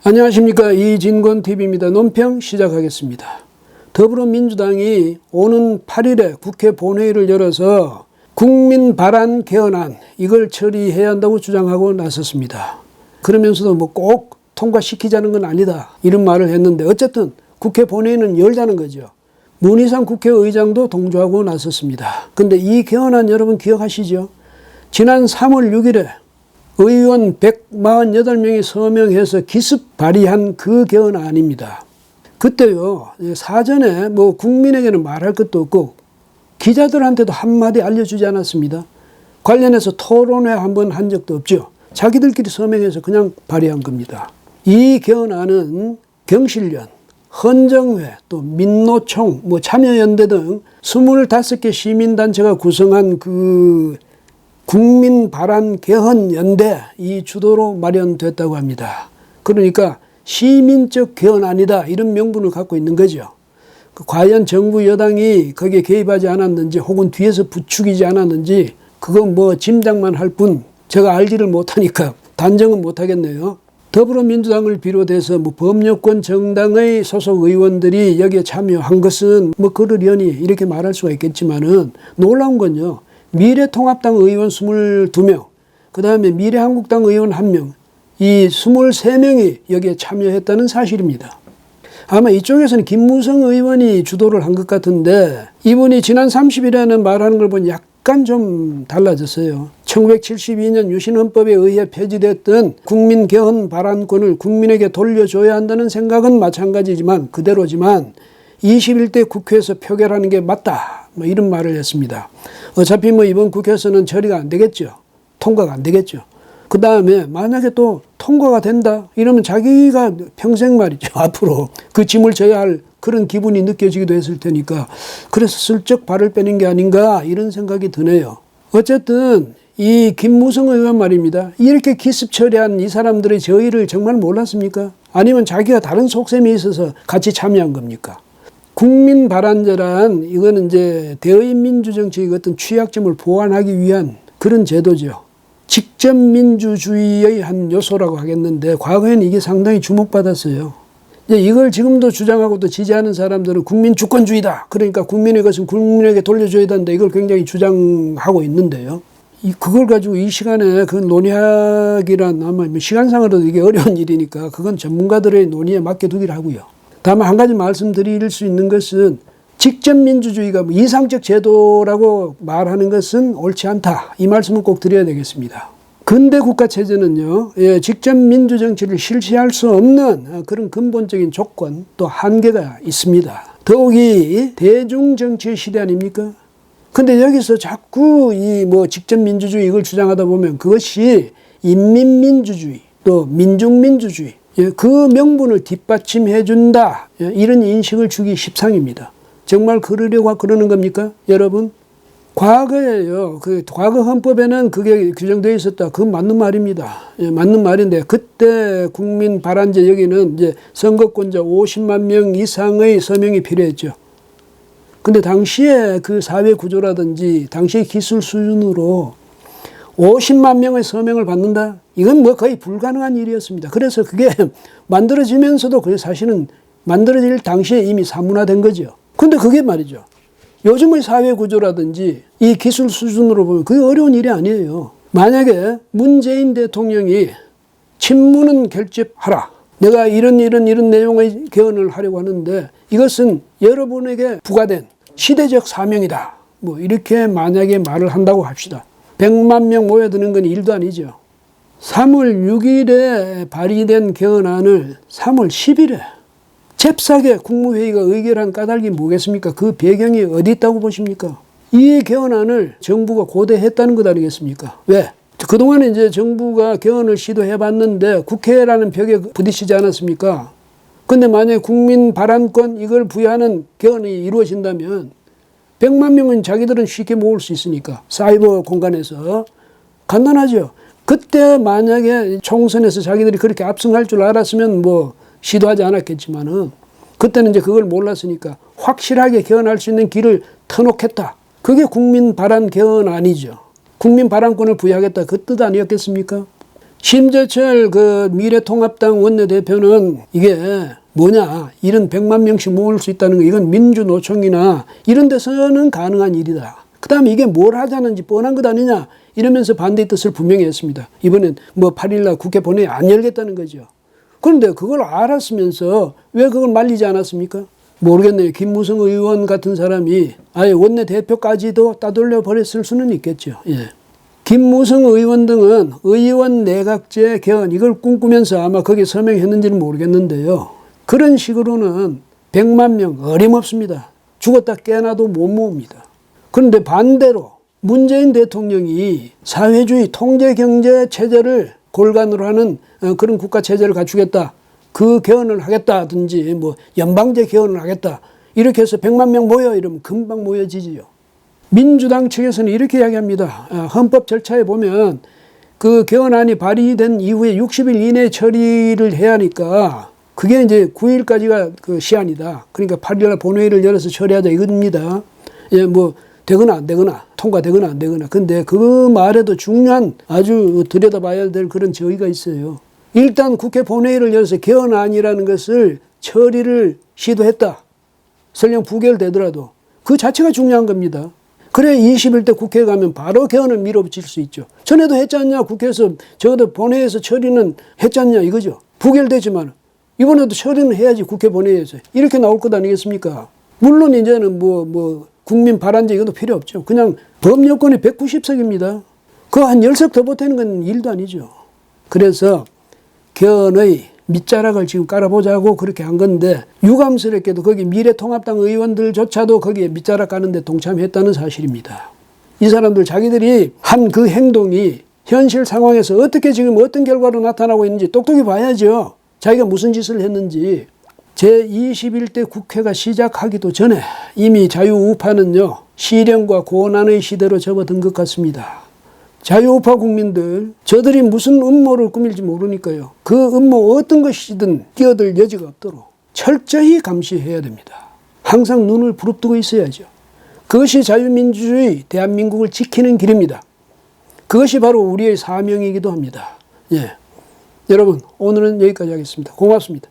안녕하십니까, 이진권TV입니다. 논평 시작하겠습니다. 더불어민주당이 오는 8일에 국회 본회의를 열어서 국민 발안 개헌안 이걸 처리해야 한다고 주장하고 나섰습니다. 그러면서도 뭐 꼭 통과시키자는 건 아니다 이런 말을 했는데, 어쨌든 국회 본회의는 열자는 거죠. 문희상 국회의장도 동조하고 나섰습니다. 근데 이 개헌안 여러분 기억하시죠? 지난 3월 6일에 의원 148명이 서명해서 기습 발의한 그 개헌안입니다. 그때요, 사전에 뭐 국민에게는 말할 것도 없고 기자들한테도 한마디 알려주지 않았습니다. 관련해서 토론회 한번 한 적도 없죠. 자기들끼리 서명해서 그냥 발의한 겁니다. 이 개헌안은 경실련, 헌정회, 또 민노총, 참여연대 등 25개 시민단체가 구성한 그 국민 발안 개헌 연대 이 주도로 마련됐다고 합니다. 그러니까 시민적 개헌안이다 이런 명분을 갖고 있는 거죠. 과연 정부 여당이 거기에 개입하지 않았는지 혹은 뒤에서 부추기지 않았는지 그건 뭐 짐작만 할 뿐 제가 알지를 못하니까 단정은 못하겠네요. 더불어민주당을 비롯해서 범여권 정당의 소속 의원들이 여기에 참여한 것은 그러려니 이렇게 말할 수가 있겠지만은, 놀라운 건요, 미래통합당 의원 22명, 그 다음에 미래한국당 의원 1명, 이 23명이 여기에 참여했다는 사실입니다. 아마 이쪽에서는 김무성 의원이 주도를 한 것 같은데, 이분이 지난 30일에는 말하는 걸 보니 약간 좀 달라졌어요. 1972년 유신헌법에 의해 폐지됐던 국민 개헌 발안권을 국민에게 돌려줘야 한다는 생각은 마찬가지지만 그대로지만 21대 국회에서 표결하는 게 맞다, 이런 말을 했습니다. 어차피 이번 국회에서는 처리가 안 되겠죠. 통과가 안 되겠죠. 그 다음에 만약에 또 통과가 된다 이러면 자기가 평생 말이죠, 앞으로 그 짐을 져야 할 그런 기분이 느껴지기도 했을 테니까, 그래서 슬쩍 발을 빼는 게 아닌가 이런 생각이 드네요. 어쨌든 이 김무성 의원 말입니다. 이렇게 기습 처리한 이 사람들의 저희를 정말 몰랐습니까? 아니면 자기가 다른 속셈이 있어서 같이 참여한 겁니까? 국민 발안제란 이거는 이제 대의 민주정치의 어떤 취약점을 보완하기 위한 그런 제도죠. 직접 민주주의의 한 요소라고 하겠는데, 과거에는 이게 상당히 주목받았어요. 이걸 지금도 주장하고도 지지하는 사람들은 국민 주권주의다, 그러니까 국민의 것은 국민에게 돌려줘야 된다, 이걸 굉장히 주장하고 있는데요. 그걸 가지고 이 시간에 그 논의하기란 아마 시간상으로도 이게 어려운 일이니까 그건 전문가들의 논의에 맡겨두기로 하고요. 다만 한 가지 말씀드릴 수 있는 것은, 직접 민주주의가 이상적 제도라고 말하는 것은 옳지 않다, 이 말씀을 꼭 드려야 되겠습니다. 근대 국가체제는요, 직접 민주정치를 실시할 수 없는 그런 근본적인 조건 또 한계가 있습니다. 더욱이 대중정치의 시대 아닙니까? 근데 여기서 자꾸 직접 민주주의 이걸 주장하다 보면 그것이 인민민주주의 또 민중민주주의, 그 명분을 뒷받침해 준다, 이런 인식을 주기 십상입니다. 정말 그러려고 그러는 겁니까, 여러분? 과거에요, 과거 헌법에는 그게 규정되어 있었다. 그건 맞는 말입니다. 맞는 말인데, 그때 국민 발안제 여기는 이제 선거권자 50만 명 이상의 서명이 필요했죠. 근데 당시에 그 사회 구조라든지 당시의 기술 수준으로 50만 명의 서명을 받는다? 이건 거의 불가능한 일이었습니다. 그래서 그게 만들어지면서도 그게 사실은 만들어질 당시에 이미 사문화된 거죠. 근데 그게 말이죠, 요즘의 사회 구조라든지 이 기술 수준으로 보면 그게 어려운 일이 아니에요. 만약에 문재인 대통령이 친문은 결집하라, 내가 이런 내용의 개헌을 하려고 하는데 이것은 여러분에게 부과된 시대적 사명이다, 이렇게 만약에 말을 한다고 합시다. 100만 명 모여드는 건 일도 아니죠. 3월 6일에 발의된 개헌안을 3월 10일에 잽싸게 국무회의가 의결한 까닭이 뭐겠습니까? 그 배경이 어디 있다고 보십니까? 이 개헌안을 정부가 고대했다는 것 아니겠습니까? 왜? 그동안에 이제 정부가 개헌을 시도해봤는데 국회라는 벽에 부딪히지 않았습니까? 근데 만약에 국민 발안권 이걸 부여하는 개헌이 이루어진다면 100만 명은 자기들은 쉽게 모을 수 있으니까, 사이버 공간에서. 간단하죠. 그때 만약에 총선에서 자기들이 그렇게 압승할 줄 알았으면 시도하지 않았겠지만은, 그때는 이제 그걸 몰랐으니까 확실하게 개헌할 수 있는 길을 터놓겠다. 그게 국민 발안 개헌 아니죠. 국민 발안권을 부여하겠다, 그 뜻 아니었겠습니까? 심재철 그 미래통합당 원내대표는 이게 뭐냐, 이런 100만 명씩 모을 수 있다는 거, 이건 민주노총이나 이런 데서는 가능한 일이다. 그 다음에 이게 뭘 하자는지 뻔한 것 아니냐 이러면서 반대의 뜻을 분명히 했습니다. 이번엔 뭐 8일날 국회 본회의 안 열겠다는 거죠. 그런데 그걸 알았으면서 왜 그걸 말리지 않았습니까? 모르겠네요. 김무성 의원 같은 사람이 아예 원내대표까지도 따돌려 버렸을 수는 있겠죠. 예. 김무성 의원 등은 의원 내각제 개헌 이걸 꿈꾸면서 아마 거기에 서명했는지는 모르겠는데요. 그런 식으로는 100만 명 어림없습니다. 죽었다 깨어나도 못 모읍니다. 그런데 반대로 문재인 대통령이 사회주의 통제경제 체제를 골간으로 하는 그런 국가 체제를 갖추겠다. 그 개헌을 하겠다든지 뭐 연방제 개헌을 하겠다. 이렇게 해서 100만 명 모여 이러면 금방 모여지지요. 민주당 측에서는 이렇게 이야기합니다. 헌법 절차에 보면 그 개헌안이 발의된 이후에 60일 이내에 처리를 해야 하니까 그게 이제 9일까지가 그 시한이다. 그러니까 8일날 본회의를 열어서 처리하자 이겁니다. 예, 뭐 되거나 안 되거나 통과되거나 안 되거나. 근데 그 말에도 중요한 아주 들여다봐야 될 그런 저의가 있어요. 일단 국회 본회의를 열어서 개헌안이라는 것을 처리를 시도했다. 설령 부결되더라도 그 자체가 중요한 겁니다. 그래 21대 국회에 가면 바로 개헌을 밀어붙일 수 있죠. 전에도 했지 않냐. 국회에서 적어도 본회의에서 처리는 했지 않냐 이거죠. 부결되지만 이번에도 처리는 해야지 국회 본회의에서. 이렇게 나올 것 아니겠습니까? 물론 이제는 뭐 국민 발안제 이것도 필요 없죠. 그냥 법여건이 190석입니다. 그거 한 10석 더 보태는 건 일도 아니죠. 그래서 개헌의 밑자락을 지금 깔아보자고 그렇게 한 건데 유감스럽게도 거기 미래통합당 의원들조차도 거기에 밑자락 까는데 동참했다는 사실입니다. 이 사람들 자기들이 한 그 행동이 현실 상황에서 어떻게 지금 어떤 결과로 나타나고 있는지 똑똑히 봐야죠. 자기가 무슨 짓을 했는지. 제21대 국회가 시작하기도 전에 이미 자유우파는요 시련과 고난의 시대로 접어든 것 같습니다. 자유우파 국민들 저들이 무슨 음모를 꾸밀지 모르니까요. 그 음모 어떤 것이든 끼어들 여지가 없도록 철저히 감시해야 됩니다. 항상 눈을 부릅뜨고 있어야죠. 그것이 자유민주주의 대한민국을 지키는 길입니다. 그것이 바로 우리의 사명이기도 합니다. 예. 여러분 오늘은 여기까지 하겠습니다. 고맙습니다.